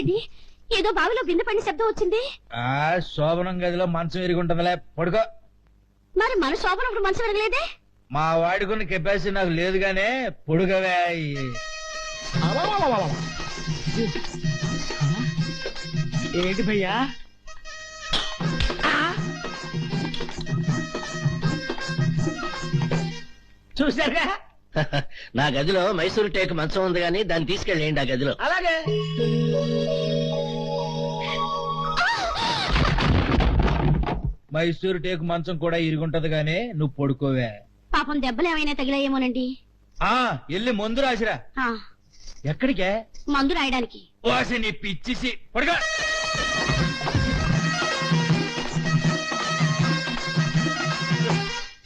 ఏమిటండి ఏదో బావిలో బిందె పడిన శబ్దం వచ్చింది. శోభనం గదిలో మంచం ఎరుగుంటుందిలే, పడుకో. మరి మన శోభనప్పుడు మంచం ఎరగలేదే? మా వాడుకున్న కెపాసిటీ నాకు లేదు గానే పొడుగవే. ఏంటి భయ్యా? చూసారుగా, నా గదిలో మైసూరు టేకు మంచం ఉంది గానీ దాన్ని తీసుకెళ్ళేయండి ఆ గదిలో. అలాగే. మైసూరు టేకు మంచం కూడా ఇరుగుంటది గానీ నువ్వు పడుకోవే. పాపం దెబ్బలు ఏమైనా తగిలాయేమోనండి. ఎల్లి మందు రాసిరా. ఆ, ఎక్కడికే? మందు రాయడానికి. ఓసి నీ పిచ్చిసి పడుకో.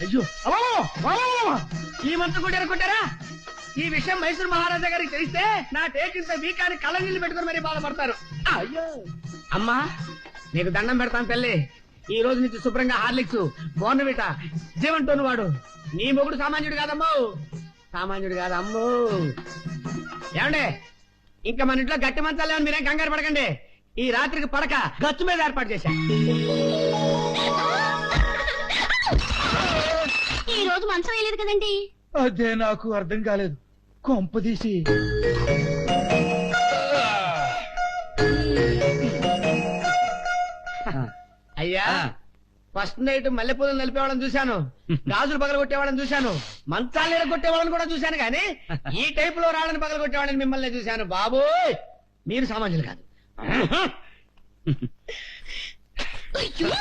అయ్యో, ఈ మంత్రం కొట్టారా? ఈ విషయం మైసూరు మహారాజా గారికి తెలిస్తే నా టేకింత వీకాన్ని కళ్ళ నీళ్ళు పెట్టుకుని మరీ బాధపడతారు. అయ్యో అమ్మా, నీకు దండం పెడతాను తల్లి. ఈ రోజు నుంచి శుభ్రంగా హార్లిక్స్, బోర్నవిటా, జీవంటోను వాడు. నీ మొగుడు సామాన్యుడు కాదమ్మో, సామాన్యుడు కాదమ్మో. ఏమండే, ఇంకా మన ఇంట్లో గట్టి మంచాలు లేవని మీరేం కంగారు పడకండి. ఈ రాత్రికి పడక గచ్చు మీద ఏర్పాటు చేశా. ఈ రోజు మంచం వేయలేదు కదండి. అదే నాకు అర్థం కాలేదు. కొంపదీసి అయ్యా, ఫస్ట్ నైట్ మల్లెపూలను నలిపేవాళ్ళని చూశాను, గాజులు పగల కొట్టేవాళ్ళని చూశాను, మంచాలు కొట్టేవాళ్ళని కూడా చూశాను, కానీ ఈ టైప్ లో రాళ్ళని పగల కొట్టేవాళ్ళని మిమ్మల్ని చూశాను. బాబోయ్, మీరు సామాన్యులు కాదు. అయ్యో,